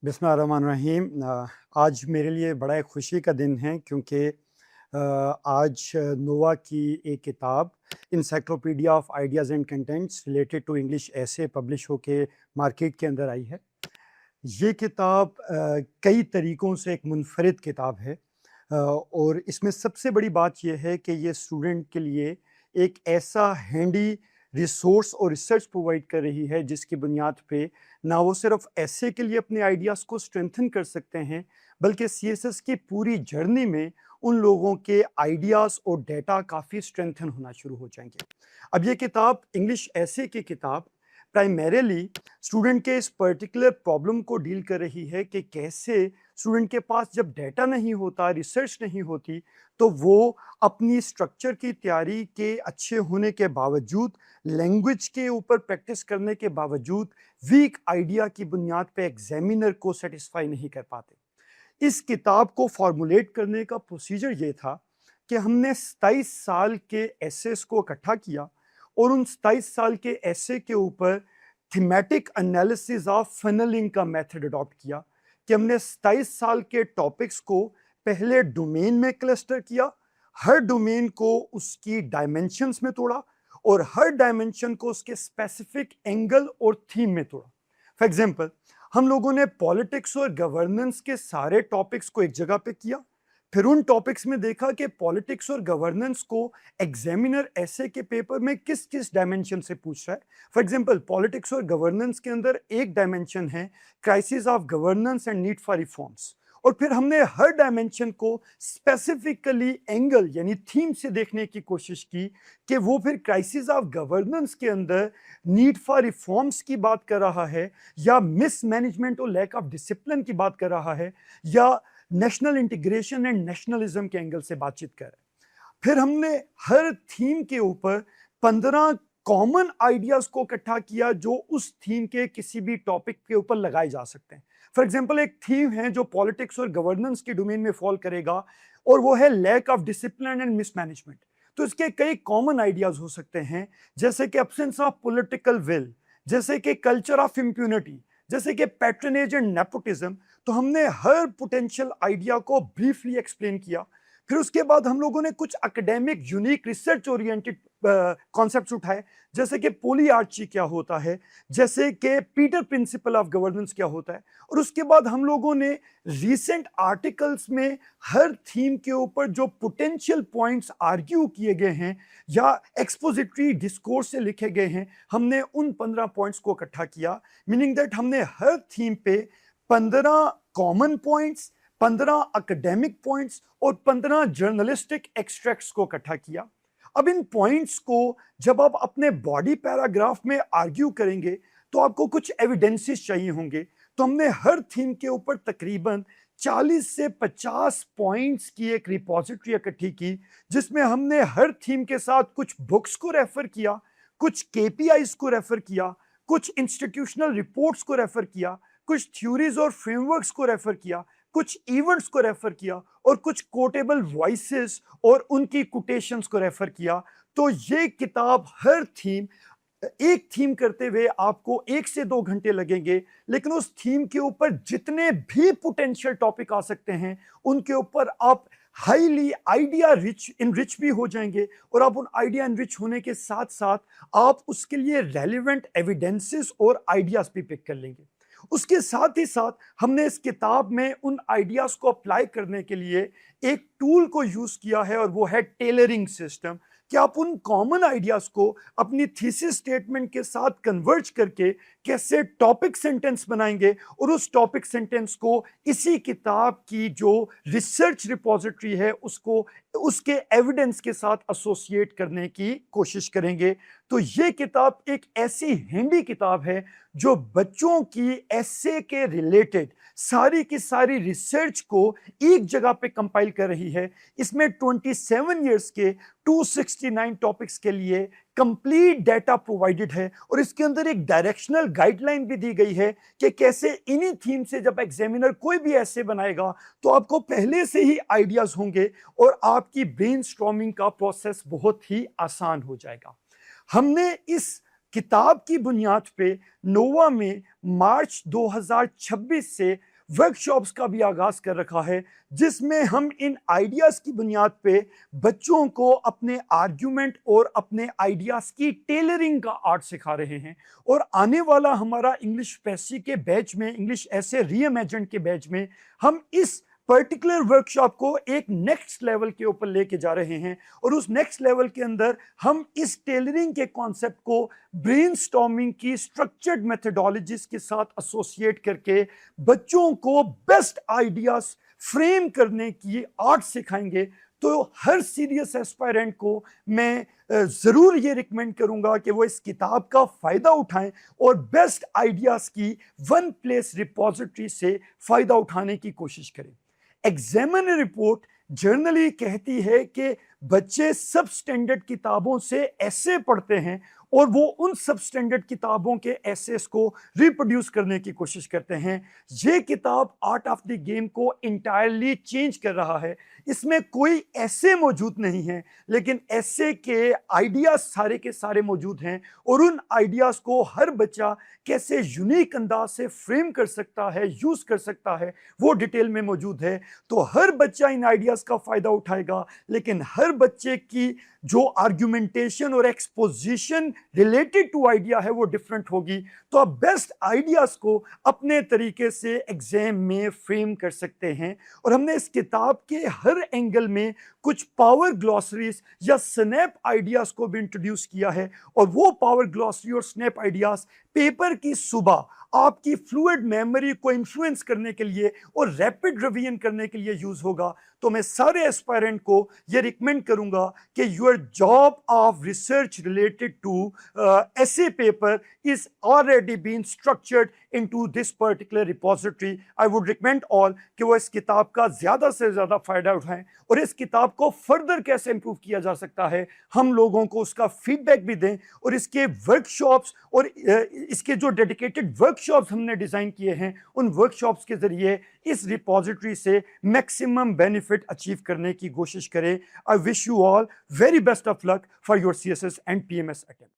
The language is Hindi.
बिस्मिल्लाहिर्रहमानिर्रहीम। आज मेरे लिए बड़ा एक खुशी का दिन है क्योंकि आज नोवा की एक किताब encyclopedia of ideas and contents related to English ऐसे पब्लिश होके मार्केट के अंदर आई है। ये किताब कई तरीक़ों से एक मुनफ़रिद किताब है और इसमें सबसे बड़ी बात ये है कि ये स्टूडेंट के लिए एक ऐसा हैंडी रिसोर्स और रिसर्च प्रोवाइड कर रही है जिसकी बुनियाद पे ना वो सिर्फ ऐसे के लिए अपने आइडियाज़ को स्ट्रेंथन कर सकते हैं, बल्कि सीएसएस की पूरी जर्नी में उन लोगों के आइडियाज़ और डेटा काफ़ी स्ट्रेंथन होना शुरू हो जाएंगे। अब ये किताब इंग्लिश ऐसे की किताब प्राइमरीली स्टूडेंट के इस पर्टिकुलर प्रॉब्लम को डील कर रही है कि कैसे स्टूडेंट के पास जब डेटा नहीं होता, रिसर्च नहीं होती, तो वो अपनी स्ट्रक्चर की तैयारी के अच्छे होने के बावजूद, लैंग्वेज के ऊपर प्रैक्टिस करने के बावजूद वीक आइडिया की बुनियाद पे एग्जामिनर को सेटिस्फाई नहीं कर पाते। इस किताब को फॉर्मुलेट करने का प्रोसीजर ये था कि हमने 27 साल के एसेस को इकट्ठा किया और उन 27 साल के एसे के ऊपर थीमेटिक एनालिसिस ऑफ फनलिंग का मेथड अडॉप्ट किया कि हमने 27 साल के टॉपिक्स को पहले डोमेन में क्लस्टर किया, हर डोमेन को उसकी डायमेंशंस में तोड़ा और हर डायमेंशन को उसके स्पेसिफिक एंगल और थीम में तोड़ा। फॉर एग्जांपल, हम लोगों ने पॉलिटिक्स और गवर्नेंस के सारे टॉपिक्स को एक जगह पे किया, फिर उन टॉपिक्स में देखा कि पॉलिटिक्स और गवर्नेंस को एग्जामिनर ऐसे के पेपर में किस किस डायमेंशन से पूछ रहा है। फॉर एग्जांपल, पॉलिटिक्स और गवर्नेंस के अंदर एक डायमेंशन है crisis of governance and need for reforms, और फिर हमने हर डायमेंशन को स्पेसिफिकली एंगल यानी थीम से देखने की कोशिश की कि वो फिर क्राइसिस ऑफ गवर्नेंस के अंदर नीड फॉर रिफॉर्म्स की बात कर रहा है, या मिसमैनेजमेंट और लैक ऑफ डिसिप्लिन की बात कर रहा है, या नेशनल इंटीग्रेशन एंड नेशनलिज्म के एंगल से बातचीत कर रहे हैं। फिर हमने हर थीम के ऊपर 15 कॉमन आइडियाज को इकट्ठा किया जो उस थीम के किसी भी टॉपिक के ऊपर लगाए जा सकते हैं। फॉर एग्जांपल, एक थीम है जो पॉलिटिक्स और गवर्नेंस के डोमेन में फॉल करेगा और वो है lack of discipline and mismanagement. तो इसके कई कॉमन आइडियाज हो सकते हैं, जैसे कि एब्सेंस ऑफ पॉलिटिकल विल, जैसे कि कल्चर ऑफ इम्प्यूनिटी, जैसे कि पैट्रनेज एंड नेपोटिज्म। तो हमने हर पोटेंशियल आइडिया को ब्रीफली एक्सप्लेन किया। फिर उसके बाद हम लोगों ने कुछ academic unique research oriented concepts उठाए, जैसे कि पोलीआर्ची क्या होता है, जैसे कि पीटर प्रिंसिपल ऑफ गवर्नेंस क्या होता है, और उसके बाद हम लोगों ने रीसेंट आर्टिकल्स में हर थीम के ऊपर जो पोटेंशियल पॉइंट्स आर्ग्यू किए गए हैं या एक्सपोजिटरी डिस्कोर्स से लिखे गए हैं, हमने उन 15 पॉइंट्स को इकट्ठा किया। मीनिंग दैट हमने हर थीम पे 15 कॉमन पॉइंट्स, 15 एकेडमिक पॉइंट्स और 15 जर्नलिस्टिक एक्सट्रैक्ट्स को इकट्ठा किया। अब इन पॉइंट्स को जब आप अपने बॉडी पैराग्राफ में आर्ग्यू करेंगे तो आपको कुछ एविडेंसेस चाहिए होंगे। तो हमने हर थीम के ऊपर तकरीबन 40 से 50 पॉइंट्स की एक रिपोजिटरी इकट्ठी की, जिसमें हमने हर थीम के साथ कुछ बुक्स को रेफर किया, कुछ केपीआईज को रेफर किया, कुछ इंस्टीट्यूशनल रिपोर्ट्स को रेफर किया, कुछ थ्योरीज और फ्रेमवर्क्स को रेफर किया, कुछ इवेंट्स को रेफर किया और कुछ कोटेबल वॉइसेस और उनकी कोटेशंस को रेफर किया। तो ये किताब हर थीम, एक थीम करते हुए आपको 1 से 2 घंटे लगेंगे, लेकिन उस थीम के ऊपर जितने भी पोटेंशियल टॉपिक आ सकते हैं उनके ऊपर आप हाईली आइडिया रिच इनरिच भी हो जाएंगे, और आप उन आइडिया इनरिच होने के साथ साथ आप उसके लिए रेलिवेंट एविडेंसेस और आइडियाज भी पिक कर लेंगे। उसके साथ ही साथ हमने इस किताब में उन आइडियाज को अप्लाई करने के लिए एक टूल को यूज किया है, और वो है टेलरिंग सिस्टम, कि आप उन कॉमन आइडियाज को अपनी थीसिस स्टेटमेंट के साथ कन्वर्ज करके कैसे टॉपिक सेंटेंस बनाएंगे और उस टॉपिक सेंटेंस को इसी किताब की जो रिसर्च रिपोजिटरी है उसको उसके एविडेंस के साथ एसोसिएट करने की कोशिश करेंगे। तो ये किताब एक ऐसी हैंडी किताब है जो बच्चों की एसे के रिलेटेड सारी की सारी रिसर्च को एक जगह पे कंपाइल कर रही है। इसमें 27 इयर्स के 269 टॉपिक्स के लिए कंप्लीट डाटा प्रोवाइडेड है, और इसके अंदर एक डायरेक्शनल गाइडलाइन भी दी गई है कि कैसे इन्हीं थीम से जब एग्जामिनर कोई भी ऐसे बनाएगा तो आपको पहले से ही आइडियाज होंगे और आपकी ब्रेनस्टॉर्मिंग का प्रोसेस बहुत ही आसान हो जाएगा। हमने इस किताब की बुनियाद पे नोवा में मार्च 2026 से वर्कशॉप्स का भी आगाज कर रखा है, जिसमें हम इन आइडियाज की बुनियाद पे बच्चों को अपने आर्ग्यूमेंट और अपने आइडियाज की टेलरिंग का आर्ट सिखा रहे हैं। और आने वाला हमारा इंग्लिश पैसी के बैच में, इंग्लिश ऐसे रीइमेजिन्ड के बैच में, हम इस पर्टिकुलर वर्कशॉप को एक नेक्स्ट लेवल के ऊपर लेके जा रहे हैं। और उस नेक्स्ट लेवल के अंदर हम इस टेलरिंग के कॉन्सेप्ट को ब्रेनस्टॉर्मिंग की स्ट्रक्चर्ड मेथडोलॉजीज के साथ एसोसिएट करके बच्चों को बेस्ट आइडियाज फ्रेम करने की आर्ट सिखाएंगे। तो हर सीरियस एस्पायरेंट को मैं जरूर ये रिकमेंड करूंगा कि वो इस किताब का फायदा उठाएं और बेस्ट आइडियाज की वन प्लेस रिपोजिटरी से फायदा उठाने की कोशिश करें। एग्जामिनर रिपोर्ट जर्नली कहती है कि बच्चे सब स्टैंडर्ड किताबों से ऐसे पढ़ते हैं और वो उन सब स्टैंडर्ड किताबों के एसेस को रिप्रोड्यूस करने की कोशिश करते हैं। ये किताब आर्ट ऑफ द गेम को इंटायरली चेंज कर रहा है। इसमें कोई ऐसे मौजूद नहीं है, लेकिन ऐसे के आइडियाज सारे के सारे मौजूद हैं और उन आइडियाज को हर बच्चा कैसे यूनिक अंदाज से फ्रेम कर सकता है, यूज कर सकता है, वो डिटेल में मौजूद है। तो हर बच्चा इन आइडियाज का फायदा उठाएगा, लेकिन हर बच्चे की जो आर्ग्यूमेंटेशन और एक्सपोजिशन रिलेटेड टू आइडिया है वो डिफरेंट होगी। तो आप बेस्ट आइडियाज को अपने तरीके से एग्जाम में फ्रेम कर सकते हैं। और हमने इस किताब के हर एंगल में कुछ पावर ग्लॉसरीज या स्नैप आइडियाज को भी इंट्रोड्यूस किया है, और वो पावर ग्लॉसरी और स्नैप आइडियाज पेपर की सुबह आपकी फ्लूइड मेमोरी को इन्फ्लुएंस करने के लिए और रैपिड रिवीजन करने के लिए यूज होगा। तो मैं सारे एस्पायरेंट को ये रिकमेंड करूंगा कि your job of research related to essay paper is already been structured into this particular repository. I would recommend all कि वो इस किताब का ज्यादा से ज्यादा फायदा उठाएं और इस किताब को फर्दर कैसे इंप्रूव किया जा सकता है हम लोगों को उसका फीडबैक भी दें, और इसके वर्कशॉप्स और इसके जो डेडिकेटेड वर्कशॉप्स हमने डिजाइन किए हैं उन वर्कशॉप्स के जरिए इस रिपोजिटरी से मैक्सिमम बेनिफिट अचीव करने की कोशिश करें। I wish you all very best of luck for your CSS and PMS attempt.